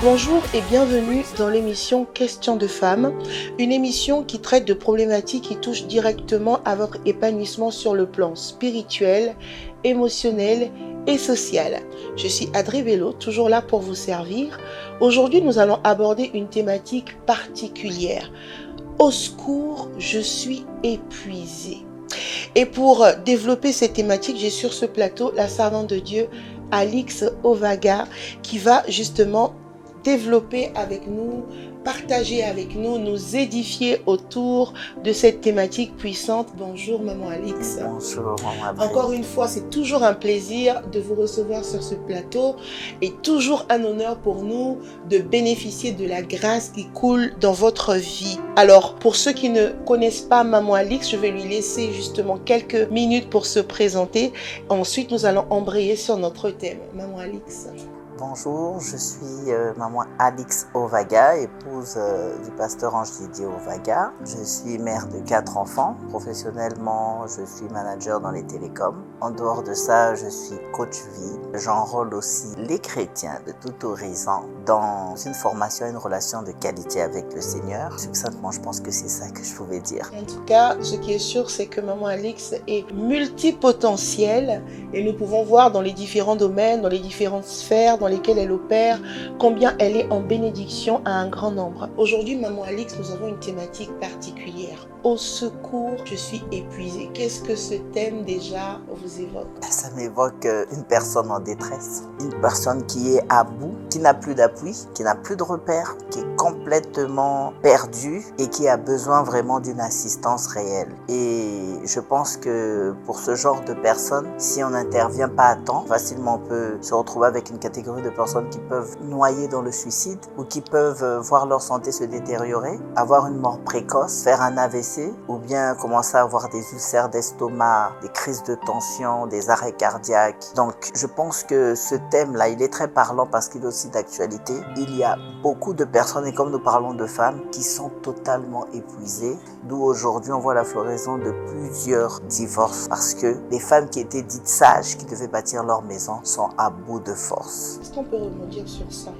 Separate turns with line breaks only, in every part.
Bonjour et bienvenue dans l'émission Questions de femmes, une émission qui traite de problématiques qui touchent directement à votre épanouissement sur le plan spirituel, émotionnel et social. Je suis Adri Bello, toujours là pour vous servir. Aujourd'hui, nous allons aborder une thématique particulière. Au secours, je suis épuisée. Et pour développer cette thématique, j'ai sur ce plateau la servante de Dieu, Alix Ovaga, qui va justement développer avec nous, partager avec nous, nous édifier autour de cette thématique puissante. Bonjour Maman Alix.
Bonjour Maman Adri.
Encore une fois, c'est toujours un plaisir de vous recevoir sur ce plateau et toujours un honneur pour nous de bénéficier de la grâce qui coule dans votre vie. Alors, pour ceux qui ne connaissent pas Maman Alix, je vais lui laisser justement quelques minutes pour se présenter. Ensuite, nous allons embrayer sur notre thème. Maman Alix.
Bonjour, je suis maman Alix Ovaga, épouse du pasteur Ange Didier Ovaga. Je suis mère de 4 enfants. Professionnellement, je suis manager dans les télécoms. En dehors de ça, je suis coach vie. J'enrôle aussi les chrétiens de tout horizon dans une formation, une relation de qualité avec le Seigneur. Succinctement, je pense que c'est ça que je pouvais dire.
En tout cas, ce qui est sûr, c'est que Maman Alix est multipotentielle et nous pouvons voir dans les différents domaines, dans les différentes sphères dans lesquelles elle opère, combien elle est en bénédiction à un grand nombre. Aujourd'hui, Maman Alix, nous avons une thématique particulière. Au secours, je suis épuisée. Qu'est-ce que ce thème déjà vous évoque?
Ça m'évoque une personne en détresse, une personne qui est à bout, qui n'a plus d'appui, qui n'a plus de repères, qui est complètement perdue et qui a besoin vraiment d'une assistance réelle. Et je pense que pour ce genre de personnes, si on n'intervient pas à temps, facilement on peut se retrouver avec une catégorie de personnes qui peuvent noyer dans le suicide ou qui peuvent voir leur santé se détériorer, avoir une mort précoce, faire un AVC ou bien commencer à avoir des ulcères d'estomac, des crises de tension, des arrêts cardiaques. Donc je pense que ce thème-là, il est très parlant parce qu'il est aussi d'actualité. Il y a beaucoup de personnes, et comme nous parlons de femmes, qui sont totalement épuisées, d'où aujourd'hui on voit la floraison de plusieurs divorces parce que les femmes qui étaient dites sages, qui devaient bâtir leur maison, sont à bout de force.
Est-ce qu'on peut rebondir sur ça?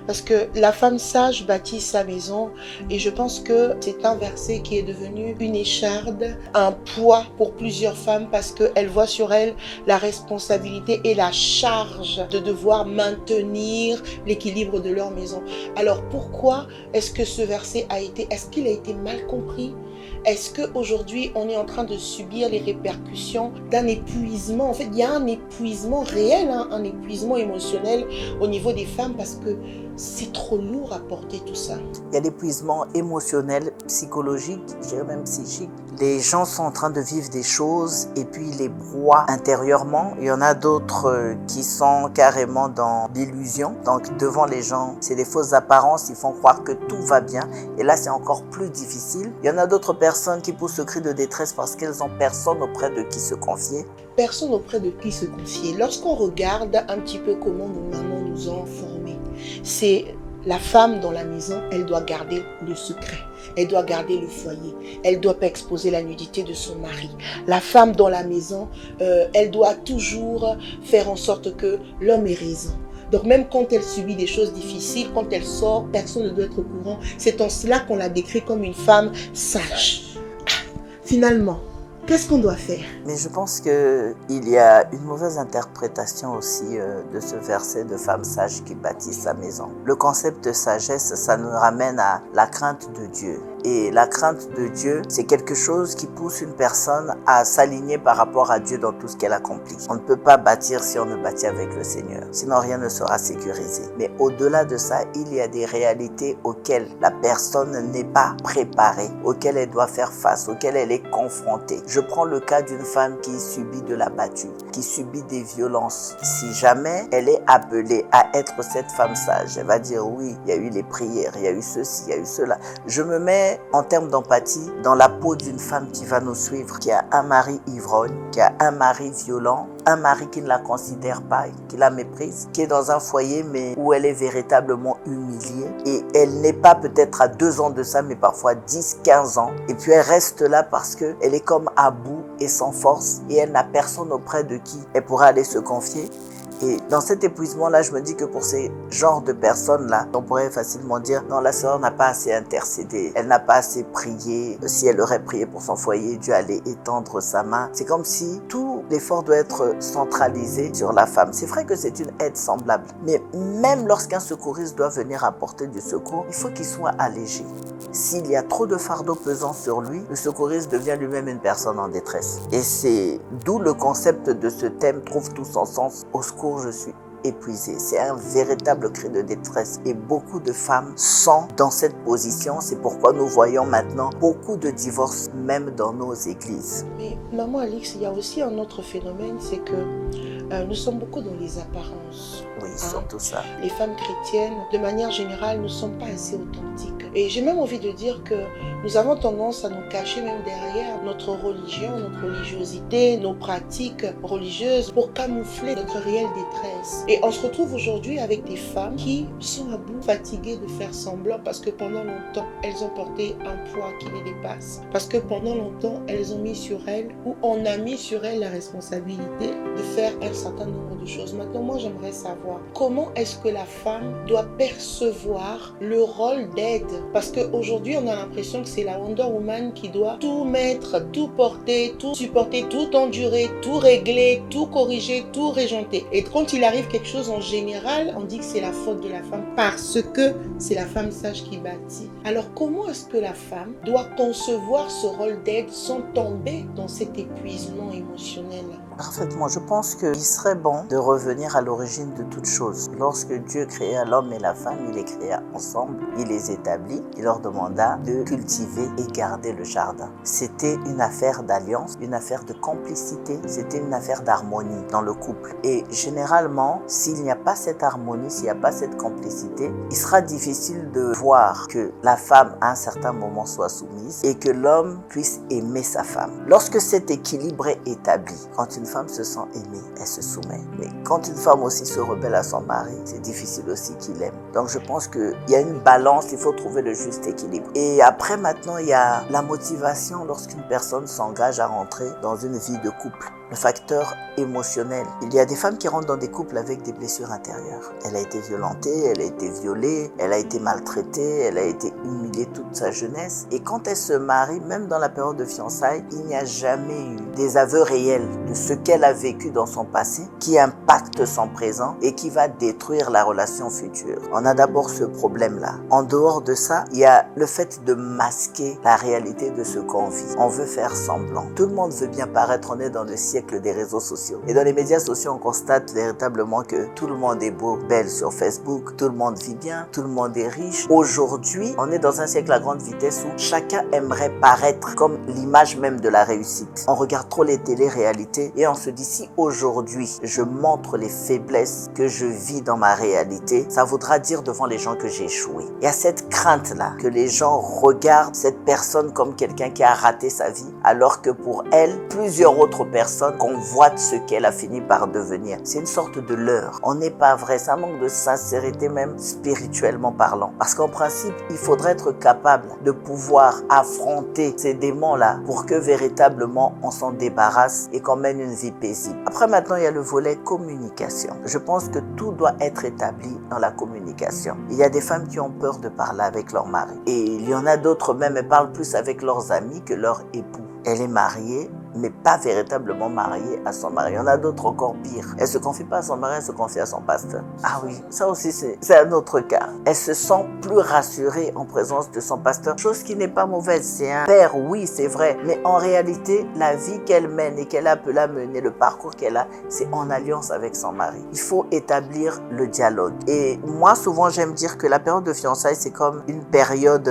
Parce que la femme sage bâtit sa maison et je pense que c'est un verset qui est devenu une écharde, un poids pour plusieurs femmes parce qu'elles voient sur elles la responsabilité et la charge de devoir maintenir l'équilibre de leur maison. Alors pourquoi est-ce que ce verset est-ce qu'il a été mal compris? Est-ce qu'aujourd'hui, on est en train de subir les répercussions d'un épuisement? En fait, il y a un épuisement réel, un épuisement émotionnel au niveau des femmes parce que c'est trop lourd à porter tout ça.
Il y a l'épuisement émotionnel, psychologique, je dirais même psychique. Les gens sont en train de vivre des choses et puis ils les broient intérieurement. Il y en a d'autres qui sont carrément dans l'illusion. Donc devant les gens, c'est des fausses apparences, ils font croire que tout va bien. Et là, c'est encore plus difficile. Il y en a d'autres personnes qui poussent le cri de détresse parce qu'elles n'ont personne auprès de qui se confier.
Personne auprès de qui se confier. Lorsqu'on regarde un petit peu comment nos mamans nous ont formés, c'est la femme dans la maison, elle doit garder le secret. Elle doit garder le foyer. Elle ne doit pas exposer la nudité de son mari. La femme dans la maison, elle doit toujours faire en sorte que l'homme ait raison. Donc même quand elle subit des choses difficiles, quand elle sort, personne ne doit être au courant. C'est en cela qu'on la décrit comme une femme sage. Finalement, qu'est-ce qu'on doit faire?
Mais je pense qu'il y a une mauvaise interprétation aussi de ce verset de femme sage qui bâtit sa maison. Le concept de sagesse, ça nous ramène à la crainte de Dieu. Et la crainte de Dieu, c'est quelque chose qui pousse une personne à s'aligner par rapport à Dieu dans tout ce qu'elle accomplit. On ne peut pas bâtir si on ne bâtit avec le Seigneur. Sinon, rien ne sera sécurisé. Mais au-delà de ça, il y a des réalités auxquelles la personne n'est pas préparée, auxquelles elle doit faire face, auxquelles elle est confrontée. Je prends le cas d'une femme qui subit de l'abattu, qui subit des violences. Si jamais elle est appelée à être cette femme sage, elle va dire oui, il y a eu les prières, il y a eu ceci, il y a eu cela. Je me mets en termes d'empathie dans la peau d'une femme qui va nous suivre, qui a un mari ivrogne, qui a un mari violent, un mari qui ne la considère pas, qui la méprise, qui est dans un foyer mais où elle est véritablement humiliée et elle n'est pas peut-être à 2 ans de ça mais parfois 10, 15 ans et puis elle reste là parce qu'elle est comme à bout et sans force et elle n'a personne auprès de qui elle pourra aller se confier. Et dans cet épuisement-là, je me dis que pour ces genres de personnes-là, on pourrait facilement dire, non, la sœur n'a pas assez intercédé, elle n'a pas assez prié. Si elle aurait prié pour son foyer, Dieu allait étendre sa main. C'est comme si tout l'effort doit être centralisé sur la femme. C'est vrai que c'est une aide semblable, mais même lorsqu'un secouriste doit venir apporter du secours, il faut qu'il soit allégé. S'il y a trop de fardeau pesant sur lui, le secouriste devient lui-même une personne en détresse. Et c'est d'où le concept de ce thème trouve tout son sens. Au secours, je suis épuisé. C'est un véritable cri de détresse et beaucoup de femmes sont dans cette position. C'est pourquoi nous voyons maintenant beaucoup de divorces même dans nos églises.
Mais maman Alix, il y a aussi un autre phénomène, c'est que nous sommes beaucoup dans les apparences.
Oui, surtout ça.
Les femmes chrétiennes, de manière générale, ne sont pas assez authentiques. Et j'ai même envie de dire que nous avons tendance à nous cacher même derrière notre religion, notre religiosité, nos pratiques religieuses pour camoufler notre réelle détresse. Et on se retrouve aujourd'hui avec des femmes qui sont à bout, fatiguées de faire semblant parce que pendant longtemps, elles ont porté un poids qui les dépasse. Parce que pendant longtemps, elles ont mis sur elles ou on a mis sur elles la responsabilité de faire un certain nombre de choses. Maintenant, moi, j'aimerais savoir comment est-ce que la femme doit percevoir le rôle d'aide. Parce qu'aujourd'hui, on a l'impression que c'est la Wonder Woman qui doit tout mettre, tout porter, tout supporter, tout endurer, tout régler, tout corriger, tout régenter. Et quand il arrive quelque chose en général, on dit que c'est la faute de la femme parce que c'est la femme sage qui bâtit. Alors comment est-ce que la femme doit concevoir ce rôle d'aide sans tomber dans cet épuisement émotionnel?
Parfaitement. Je pense qu'il serait bon de revenir à l'origine de toute chose. Lorsque Dieu créa l'homme et la femme, il les créa ensemble, il les établit, il leur demanda de cultiver et garder le jardin. C'était une affaire d'alliance, une affaire de complicité, c'était une affaire d'harmonie dans le couple. Et généralement, s'il n'y a pas cette harmonie, s'il n'y a pas cette complicité, il sera difficile de voir que la femme à un certain moment soit soumise et que l'homme puisse aimer sa femme. Lorsque cet équilibre est établi, quand une femme se sent aimée, elle se soumet. Mais quand une femme aussi se rebelle à son mari, c'est difficile aussi qu'il aime. Donc je pense qu'il y a une balance, il faut trouver le juste équilibre. Et après maintenant, il y a la motivation lorsqu'une personne s'engage à rentrer dans une vie de couple. Le facteur émotionnel. Il y a des femmes qui rentrent dans des couples avec des blessures intérieures. Elle a été violentée, elle a été violée, elle a été maltraitée, elle a été humiliée toute sa jeunesse. Et quand elle se marie, même dans la période de fiançailles, il n'y a jamais eu des aveux réels de ce qu'elle a vécu dans son passé qui impacte son présent et qui va détruire la relation future. On a d'abord ce problème-là. En dehors de ça, il y a le fait de masquer la réalité de ce qu'on vit. On veut faire semblant. Tout le monde veut bien paraître. On est dans le siècle des réseaux sociaux. Et dans les médias sociaux, on constate véritablement que tout le monde est beau, belle sur Facebook, tout le monde vit bien, tout le monde est riche. Aujourd'hui, on est dans un siècle à grande vitesse où chacun aimerait paraître comme l'image même de la réussite. On regarde trop les télé-réalités et on se dit si aujourd'hui je montre les faiblesses que je vis dans ma réalité, ça voudra dire devant les gens que j'ai échoué. Il y a cette crainte-là que les gens regardent cette personne comme quelqu'un qui a raté sa vie alors que pour elle, plusieurs autres personnes convoitent ce qu'elle a fini par devenir. C'est une sorte de leurre. On n'est pas vrai. C'est un manque de sincérité même spirituellement parlant. Parce qu'en principe, il faudrait être capable de pouvoir affronter ces démons-là pour que véritablement on s'en débarrasse et qu'on mène une vie paisible. Après maintenant, il y a le volet communication. Je pense que tout doit être établi dans la communication. Il y a des femmes qui ont peur de parler avec leur mari. Et il y en a d'autres même, elles parlent plus avec leurs amis que leur époux. Elle est mariée, mais pas véritablement mariée à son mari. Il y en a d'autres encore pires. Elle se confie pas à son mari, elle se confie à son pasteur. Ah oui, ça aussi c'est un autre cas. Elle se sent plus rassurée en présence de son pasteur, chose qui n'est pas mauvaise. C'est un père, oui, c'est vrai. Mais en réalité, la vie qu'elle mène et qu'elle a pu la mener, le parcours qu'elle a, c'est en alliance avec son mari. Il faut établir le dialogue. Et moi, souvent, j'aime dire que la période de fiançailles, c'est comme une période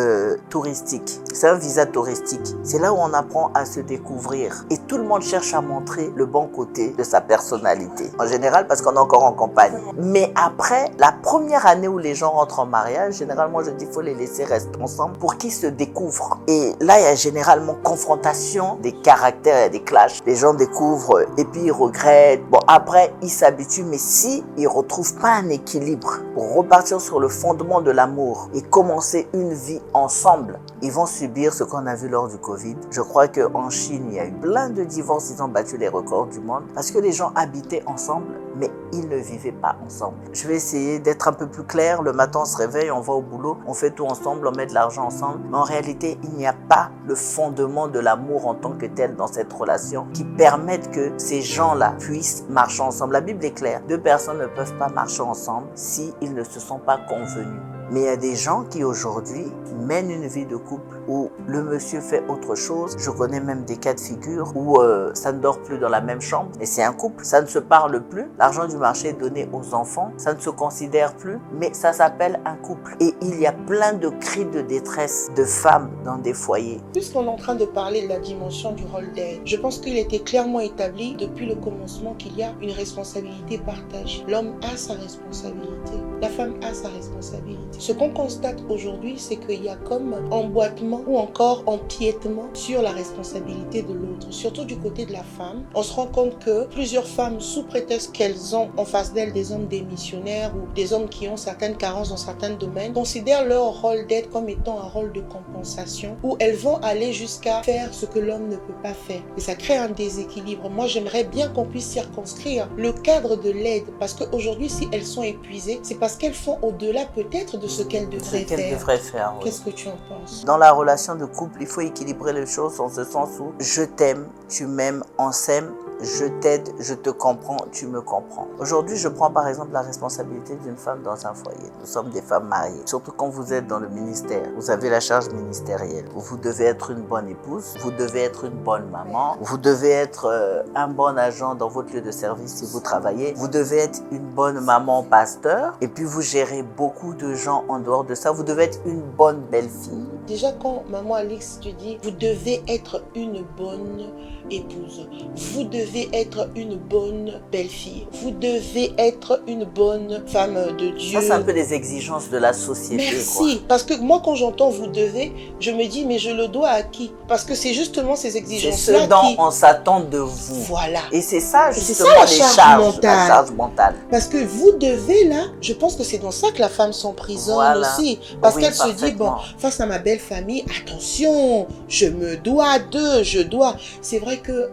touristique. C'est un visa touristique. C'est là où on apprend à se découvrir. Et tout le monde cherche à montrer le bon côté de sa personnalité. En général, parce qu'on est encore en campagne. Mais après, la première année où les gens rentrent en mariage, généralement, je dis qu'il faut les laisser rester ensemble pour qu'ils se découvrent. Et là, il y a généralement confrontation des caractères, il y a des clashs. Les gens découvrent et puis ils regrettent. Bon, après, ils s'habituent. Mais si ils ne retrouvent pas un équilibre pour repartir sur le fondement de l'amour et commencer une vie ensemble, ils vont subir ce qu'on a vu lors du Covid. Je crois qu'en Chine, il y a eu plein de divorces, ils ont battu les records du monde parce que les gens habitaient ensemble mais ils ne vivaient pas ensemble. Je vais essayer d'être un peu plus clair. Le matin, on se réveille, on va au boulot, on fait tout ensemble, on met de l'argent ensemble. Mais en réalité, il n'y a pas le fondement de l'amour en tant que tel dans cette relation qui permette que ces gens-là puissent marcher ensemble. La Bible est claire. Deux personnes ne peuvent pas marcher ensemble s'ils ne se sont pas convenus. Mais il y a des gens qui aujourd'hui mènent une vie de couple où le monsieur fait autre chose. Je connais même des cas de figure où ça ne dort plus dans la même chambre. Et c'est un couple, ça ne se parle plus. L'argent du marché est donné aux enfants, ça ne se considère plus. Mais ça s'appelle un couple. Et il y a plein de cris de détresse de femmes dans des foyers.
Puisqu'on est en train de parler de la dimension du rôle d'aide, je pense qu'il était clairement établi depuis le commencement qu'il y a une responsabilité partagée. L'homme a sa responsabilité, la femme a sa responsabilité. Ce qu'on constate aujourd'hui, c'est qu'il y a comme emboîtement ou encore empiètement sur la responsabilité de l'autre. Surtout du côté de la femme, on se rend compte que plusieurs femmes, sous prétexte qu'elles ont en face d'elles des hommes démissionnaires ou des hommes qui ont certaines carences dans certains domaines, considèrent leur rôle d'aide comme étant un rôle de compensation où elles vont aller jusqu'à faire ce que l'homme ne peut pas faire. Et ça crée un déséquilibre. Moi, j'aimerais bien qu'on puisse circonscrire le cadre de l'aide parce qu'aujourd'hui, si elles sont épuisées, c'est parce qu'elles font au-delà peut-être de ce qu'elles devraient faire.
Oui.
Qu'est-ce que tu en penses?
Dans la relation de couple, il faut équilibrer les choses en ce sens où je t'aime, tu m'aimes, on s'aime, je t'aide, je te comprends, tu me comprends. Aujourd'hui, je prends par exemple la responsabilité d'une femme dans un foyer. Nous sommes des femmes mariées. Surtout quand vous êtes dans le ministère, vous avez la charge ministérielle. Vous devez être une bonne épouse, vous devez être une bonne maman, vous devez être un bon agent dans votre lieu de service si vous travaillez, vous devez être une bonne maman pasteur et puis vous gérez beaucoup de gens en dehors de ça. Vous devez être une bonne belle-fille.
Déjà, quand maman Alix te dit « Vous devez être une bonne épouse, vous devez être une bonne belle-fille, vous devez être une bonne femme de Dieu. »
Ça, c'est un peu les exigences de la société.
Merci.
Quoi.
Parce que moi, quand j'entends « vous devez », je me dis « mais je le dois à qui ?» Parce que c'est justement ces exigences-là
c'est ce dont on s'attend de vous.
Voilà.
Et c'est ça, justement,
la
charge mentale.
Parce que vous devez, là, je pense que c'est dans ça que la femme s'emprisonne aussi. Parce qu'elle se dit, bon, face à ma belle famille, attention, je me dois d'eux, je dois. C'est vrai que...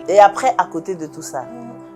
Et après, à côté de tout ça,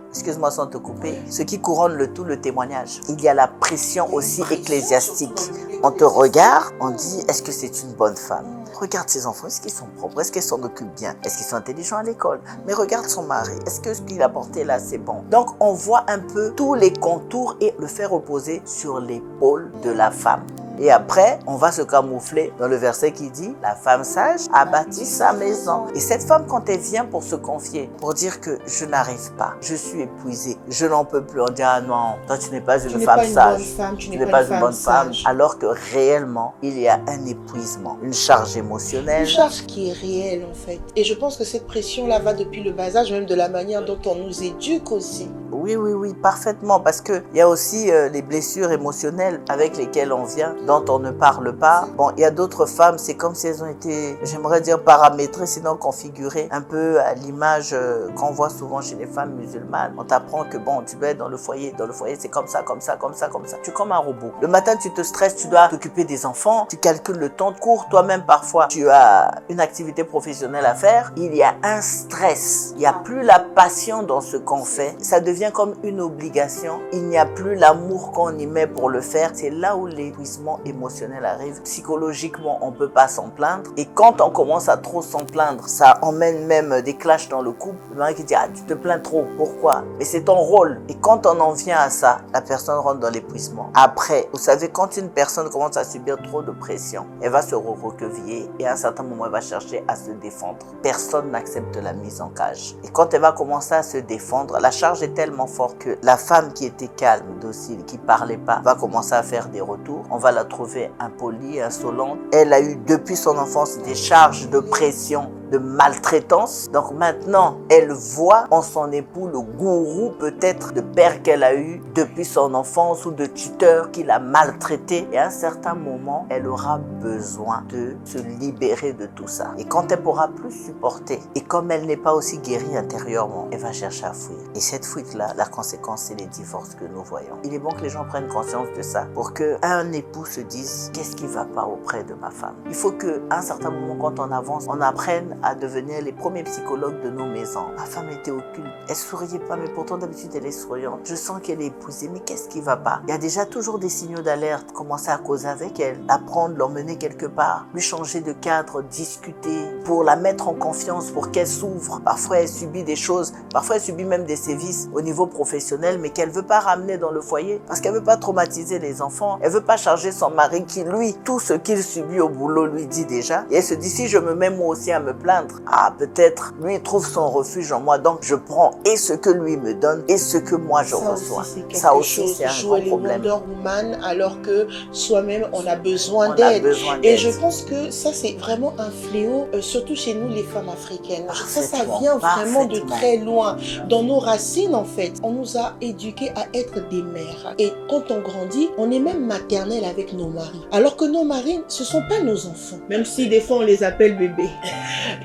excuse-moi sans te couper, ce qui couronne le tout, le témoignage. Il y a la pression aussi ecclésiastique. On te regarde, on dit, est-ce que c'est une bonne femme? Regarde ses enfants, est-ce qu'ils sont propres? Est-ce qu'ils s'en occupent bien? Est-ce qu'ils sont intelligents à l'école? Mais regarde son mari, est-ce que ce qu'il a porté là, c'est bon? Donc, on voit un peu tous les contours et le fait reposer sur l'épaule de la femme. Et après, on va se camoufler dans le verset qui dit « La femme sage a bâti sa maison ». Et cette femme, quand elle vient pour se confier, pour dire que je n'arrive pas, je suis épuisée, je n'en peux plus, on dit « Ah non, toi tu n'es pas une femme sage,
tu n'es pas une bonne femme. »
Alors que réellement, il y a un épuisement, une charge émotionnelle.
Une charge qui est réelle en fait. Et je pense que cette pression-là va depuis le bas âge, même de la manière dont on nous éduque aussi.
Oui, parfaitement. Parce qu'il y a aussi les blessures émotionnelles avec lesquelles on vient, dont on ne parle pas. Bon, il y a d'autres femmes, c'est comme si elles ont été, j'aimerais dire paramétrées, sinon configurées, un peu à l'image qu'on voit souvent chez les femmes musulmanes. On t'apprend que bon, tu dois être dans le foyer c'est comme ça. Tu es comme un robot. Le matin, tu te stresses, tu dois t'occuper des enfants, tu calcules le temps de cours. Toi-même, parfois, tu as une activité professionnelle à faire. Il y a un stress. Il n'y a plus la passion dans ce qu'on fait. Ça devient comme une obligation. Il n'y a plus l'amour qu'on y met pour le faire. C'est là où l'épuisement émotionnel arrive. Psychologiquement, on ne peut pas s'en plaindre. Et quand on commence à trop s'en plaindre, ça emmène même des clashs dans le couple. Le mari qui dit « Ah, tu te plains trop. Pourquoi ?» Mais c'est ton rôle. Et quand on en vient à ça, la personne rentre dans l'épuisement. Après, vous savez, quand une personne commence à subir trop de pression, elle va se recroqueviller et à un certain moment, elle va chercher à se défendre. Personne n'accepte la mise en cage. Et quand elle va commencer à se défendre, la charge est tellement forte que la femme qui était calme, docile, qui parlait pas, va commencer à faire des retours. On va la trouver impolie, insolente. Elle a eu depuis son enfance des charges de pression, de maltraitance. Donc maintenant, elle voit en son époux le gourou peut-être de père qu'elle a eu depuis son enfance ou de tuteur qui l'a maltraité. Et à un certain moment, elle aura besoin de se libérer de tout ça. Et quand elle pourra plus supporter, et comme elle n'est pas aussi guérie intérieurement, elle va chercher à fuir. Et cette fuite-là, la conséquence, c'est les divorces que nous voyons. Il est bon que les gens prennent conscience de ça pour qu'un époux se dise « Qu'est-ce qui ne va pas auprès de ma femme ?» Il faut qu'à un certain moment, quand on avance, on apprenne à devenir les premiers psychologues de nos maisons. Ma femme était occulte. Elle souriait pas, mais pourtant d'habitude elle est souriante. Je sens qu'elle est épousée, mais qu'est-ce qui va pas? Il y a déjà toujours des signaux d'alerte. Commencer à causer avec elle, l'apprendre, l'emmener quelque part, lui changer de cadre, discuter, pour la mettre en confiance, pour qu'elle s'ouvre. Parfois elle subit des choses, parfois elle subit même des sévices au niveau professionnel, mais qu'elle veut pas ramener dans le foyer, parce qu'elle veut pas traumatiser les enfants. Elle veut pas charger son mari qui, lui, tout ce qu'il subit au boulot lui dit déjà. Et elle se dit, si je me mets moi aussi à me plaindre, peut-être lui il trouve son refuge en moi, donc je prends et ce que lui me donne et ce que moi je reçois.
Ça aussi c'est un grand problème. Wonder Woman alors que soi-même on a besoin d'aide. Et je pense que ça c'est vraiment un fléau, surtout chez nous les femmes africaines. Ça vient vraiment de très loin. Dans nos racines en fait, on nous a éduqués à être des mères. Et quand on grandit, on est même maternelle avec nos maris. Alors que nos maris, ce sont pas nos enfants. Même si des fois on les appelle bébés.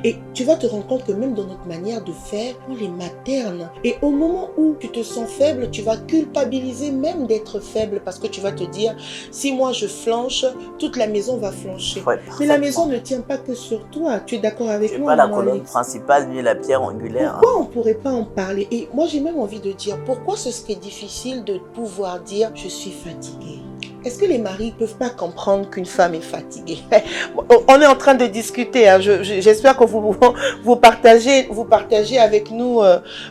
Et tu vas te rendre compte que même dans notre manière de faire, on les materne. Et au moment où tu te sens faible, tu vas culpabiliser même d'être faible parce que tu vas te dire, si moi je flanche, toute la maison va flancher. Ouais, mais la maison ne tient pas que sur toi. Tu es d'accord avec moi?
Pas la colonne principale ni la pierre angulaire.
Pourquoi on ne pourrait pas en parler? Et moi j'ai même envie de dire, pourquoi ce serait difficile de pouvoir dire, je suis fatiguée? Est-ce que les maris ne peuvent pas comprendre qu'une femme est fatiguée? On est en train de discuter. Hein. J'espère que vous partagez avec nous.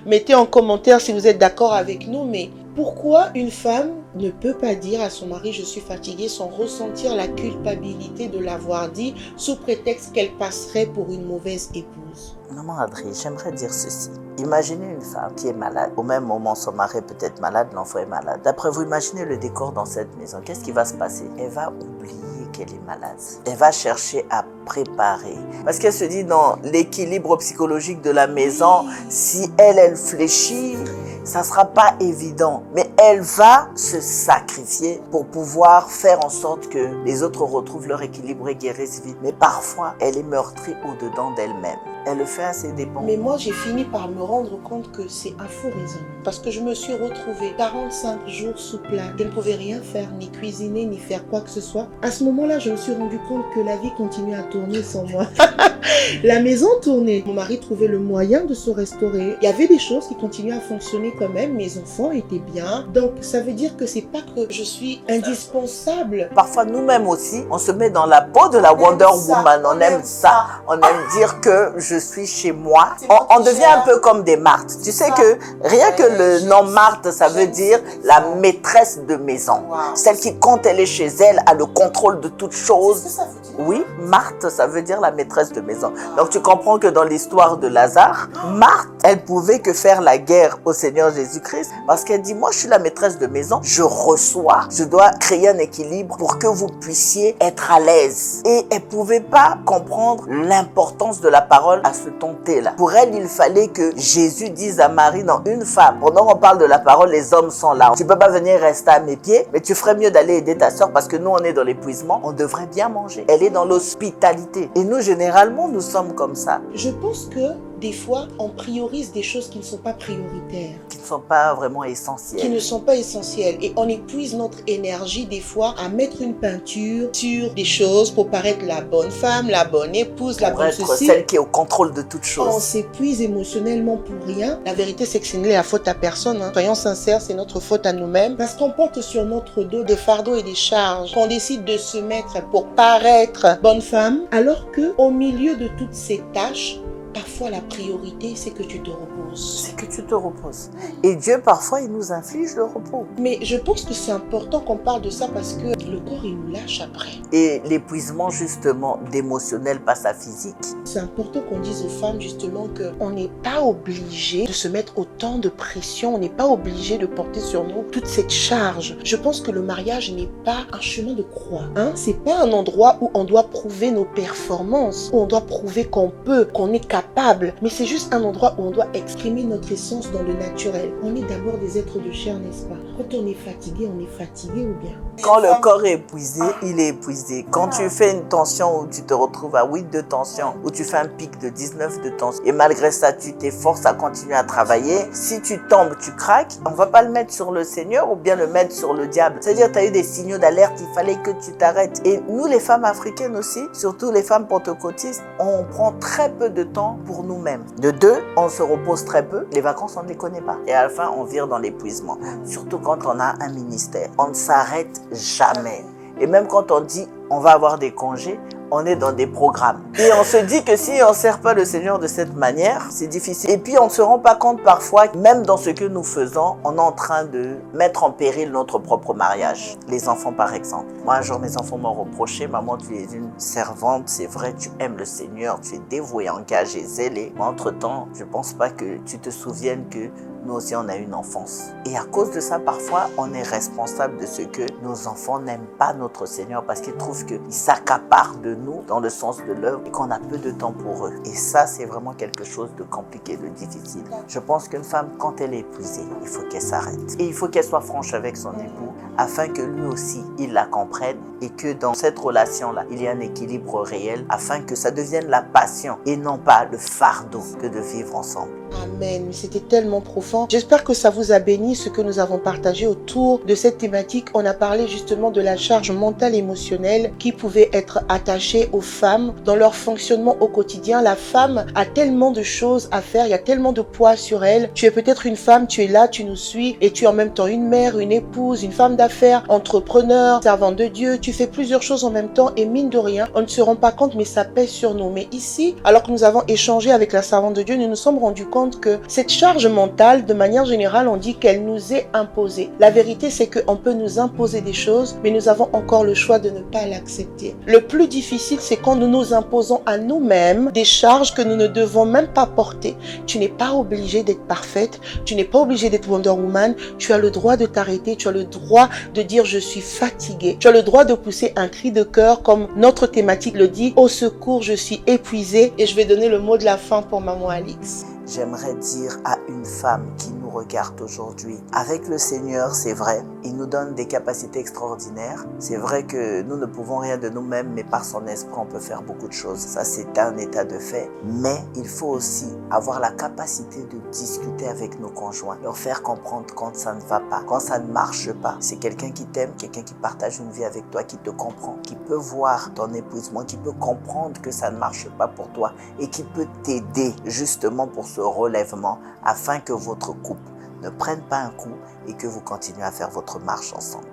Mettez en commentaire si vous êtes d'accord avec nous. Mais pourquoi une femme ne peut pas dire à son mari « je suis fatiguée » sans ressentir la culpabilité de l'avoir dit sous prétexte qu'elle passerait pour une mauvaise épouse?
Maman Adri, j'aimerais dire ceci. Imaginez une femme qui est malade. Au même moment, son mari est peut-être malade, l'enfant est malade. D'après vous, imaginez le décor dans cette maison. Qu'est-ce qui va se passer? Elle va oublier qu'elle est malade. Elle va chercher à préparer. Parce qu'elle se dit dans l'équilibre psychologique de la maison, si elle fléchit, ça ne sera pas évident. Mais elle va se sacrifier pour pouvoir faire en sorte que les autres retrouvent leur équilibre et guérissent vite. Mais parfois, elle est meurtrie au-dedans d'elle-même. Elle le fait à ses dépens.
Mais moi, j'ai fini par me rendre compte que c'est un faux raisonnement. Parce que je me suis retrouvée 45 jours sous plat. Je ne pouvais rien faire, ni cuisiner, ni faire quoi que ce soit. À ce moment-là, je me suis rendu compte que la vie continuait à tourner sans moi. La maison tournait. Mon mari trouvait le moyen de se restaurer. Il y avait des choses qui continuaient à fonctionner quand même. Mes enfants étaient bien. Donc, ça veut dire que c'est pas que je suis indispensable.
Parfois, nous-mêmes aussi, on se met dans la peau de la Wonder Woman. On aime ça. On aime dire que je suis chez moi. On devient un peu comme des Marthes. Tu sais que rien que le nom Marthe, ça veut dire la maîtresse de maison. Celle qui, quand elle est chez elle, a le contrôle de toutes choses. Oui, Marthe, ça veut dire la maîtresse de maison. Donc tu comprends que dans l'histoire de Lazare, Marthe, elle pouvait que faire la guerre au Seigneur Jésus-Christ parce qu'elle dit, moi je suis la maîtresse de maison, je reçois, je dois créer un équilibre pour que vous puissiez être à l'aise. Et elle pouvait pas comprendre l'importance de la parole à ce ton-là. Pour elle, il fallait que Jésus dise à Marie, non, une femme, pendant qu'on parle de la parole, les hommes sont là. Tu peux pas venir rester à mes pieds, mais tu ferais mieux d'aller aider ta soeur parce que nous on est dans l'épuisement, on devrait bien manger. Elle est dans l'hospitalité. Et nous, généralement, nous sommes comme ça.
Je pense que des fois, on priorise des choses qui ne sont pas prioritaires.
Qui ne sont pas vraiment essentielles.
Qui ne sont pas essentielles. Et on épuise notre énergie des fois à mettre une peinture sur des choses pour paraître la bonne femme, la bonne épouse, la bonne
ceci. Celle qui est au contrôle de toutes choses.
On s'épuise émotionnellement pour rien. La vérité, c'est que ce n'est la faute à personne. Hein. Soyons sincères, c'est notre faute à nous-mêmes. Parce qu'on porte sur notre dos des fardeaux et des charges. Qu'on décide de se mettre pour paraître bonne femme. Alors qu'au milieu de toutes ces tâches, parfois, la priorité, c'est que tu te reposes.
C'est que tu te reposes. Et Dieu, parfois, il nous inflige le repos.
Mais je pense que c'est important qu'on parle de ça parce que le corps, il nous lâche après.
Et l'épuisement, justement, d'émotionnel passe à physique.
C'est important qu'on dise aux femmes, justement, qu'on n'est pas obligé de se mettre autant de pression. On n'est pas obligé de porter sur nous toute cette charge. Je pense que le mariage n'est pas un chemin de croix. Hein? C'est pas un endroit où on doit prouver nos performances, où on doit prouver qu'on peut, qu'on est capable. stable, mais c'est juste un endroit où on doit exprimer notre essence dans le naturel. On est d'abord des êtres de chair, n'est-ce pas? Quand on est fatigué ou bien?
Quand le corps est épuisé, il est épuisé. Quand tu fais une tension où tu te retrouves à 8 de tension, où tu fais un pic de 19 de tension, et malgré ça, tu t'efforces à continuer à travailler, si tu tombes, tu craques, on ne va pas le mettre sur le Seigneur ou bien le mettre sur le diable. C'est-à-dire, tu as eu des signaux d'alerte, il fallait que tu t'arrêtes. Et nous, les femmes africaines aussi, surtout les femmes pentecôtistes, on prend très peu de temps pour nous-mêmes. De deux, on se repose très peu. Les vacances, on ne les connaît pas. Et à la fin, on vire dans l'épuisement. Surtout quand on a un ministère. On ne s'arrête jamais. Et même quand on dit on va avoir des congés, on est dans des programmes. Et on se dit que si on ne sert pas le Seigneur de cette manière, c'est difficile. Et puis on ne se rend pas compte parfois, même dans ce que nous faisons, on est en train de mettre en péril notre propre mariage. Les enfants par exemple. Moi un jour mes enfants m'ont reproché, maman tu es une servante, c'est vrai, tu aimes le Seigneur, tu es dévouée, engagée, zélée. Mais entre-temps, je ne pense pas que tu te souviennes que nous aussi on a une enfance. Et à cause de ça, parfois, on est responsable de ce que nos enfants n'aiment pas notre Seigneur parce qu'ils trouvent qu'ils s'accaparent de nous dans le sens de l'œuvre et qu'on a peu de temps pour eux. Et ça, c'est vraiment quelque chose de compliqué, de difficile. Je pense qu'une femme, quand elle est épuisée, il faut qu'elle s'arrête. Et il faut qu'elle soit franche avec son époux afin que lui aussi, il la comprenne et que dans cette relation-là, il y ait un équilibre réel afin que ça devienne la passion et non pas le fardeau que de vivre ensemble.
Amen. C'était tellement profond. J'espère que ça vous a béni ce que nous avons partagé autour de cette thématique. On a parlé justement de la charge mentale et émotionnelle qui pouvait être attachée aux femmes dans leur fonctionnement au quotidien. La femme a tellement de choses à faire, il y a tellement de poids sur elle. Tu es peut-être une femme, tu es là, tu nous suis et tu es en même temps une mère, une épouse, une femme d'affaires, entrepreneur, servante de Dieu. Tu fais plusieurs choses en même temps et mine de rien, on ne se rend pas compte mais ça pèse sur nous. Mais ici, alors que nous avons échangé avec la servante de Dieu, nous nous sommes rendus compte que cette charge mentale, de manière générale, on dit qu'elle nous est imposée. La vérité, c'est qu'on peut nous imposer des choses, mais nous avons encore le choix de ne pas l'accepter. Le plus difficile, c'est quand nous nous imposons à nous-mêmes des charges que nous ne devons même pas porter. Tu n'es pas obligé d'être parfaite, tu n'es pas obligé d'être Wonder Woman, tu as le droit de t'arrêter, tu as le droit de dire je suis fatiguée, tu as le droit de pousser un cri de cœur comme notre thématique le dit, au secours, je suis épuisée. Et je vais donner le mot de la fin pour maman Alix.
J'aimerais dire à une femme qui nous regarde aujourd'hui, avec le Seigneur, c'est vrai, il nous donne des capacités extraordinaires. C'est vrai que nous ne pouvons rien de nous-mêmes, mais par son esprit, on peut faire beaucoup de choses. Ça, c'est un état de fait. Mais il faut aussi avoir la capacité de discuter avec nos conjoints, leur faire comprendre quand ça ne va pas, quand ça ne marche pas. C'est quelqu'un qui t'aime, quelqu'un qui partage une vie avec toi, qui te comprend, qui peut voir ton épuisement, qui peut comprendre que ça ne marche pas pour toi et qui peut t'aider justement pour ce relèvement afin que votre couple ne prenne pas un coup et que vous continuez à faire votre marche ensemble.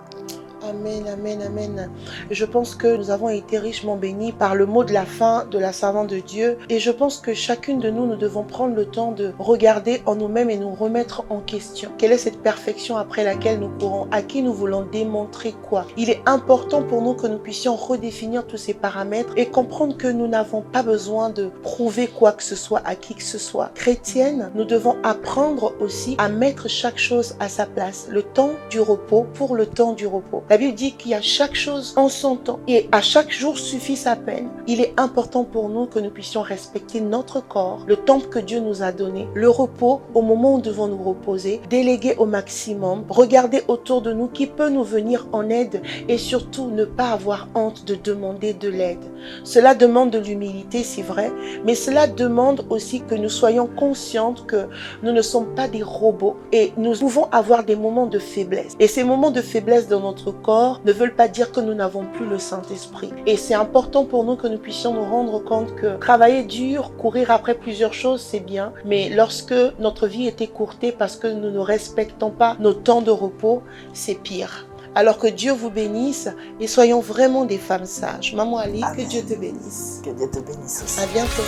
Amen, amen, amen. Je pense que nous avons été richement bénis par le mot de la fin de la servante de Dieu. Et je pense que chacune de nous, nous devons prendre le temps de regarder en nous-mêmes et nous remettre en question. Quelle est cette perfection après laquelle nous courons? À qui nous voulons démontrer quoi? Il est important pour nous que nous puissions redéfinir tous ces paramètres et comprendre que nous n'avons pas besoin de prouver quoi que ce soit à qui que ce soit. Chrétienne, nous devons apprendre aussi à mettre chaque chose à sa place. Le temps du repos pour le temps du repos. La Bible dit qu'il y a chaque chose en son temps et à chaque jour suffit sa peine. Il est important pour nous que nous puissions respecter notre corps, le temps que Dieu nous a donné, le repos au moment où nous devons nous reposer, déléguer au maximum, regarder autour de nous qui peut nous venir en aide et surtout ne pas avoir honte de demander de l'aide. Cela demande de l'humilité, c'est vrai, mais cela demande aussi que nous soyons conscientes que nous ne sommes pas des robots et nous pouvons avoir des moments de faiblesse. Et ces moments de faiblesse dans notre corps ne veulent pas dire que nous n'avons plus le Saint-Esprit. Et c'est important pour nous que nous puissions nous rendre compte que travailler dur, courir après plusieurs choses, c'est bien. Mais lorsque notre vie est écourtée parce que nous ne respectons pas nos temps de repos, c'est pire. Alors que Dieu vous bénisse et soyons vraiment des femmes sages. Maman Ali,
Amen.
que Dieu te bénisse.
Que Dieu te bénisse aussi.
À bientôt.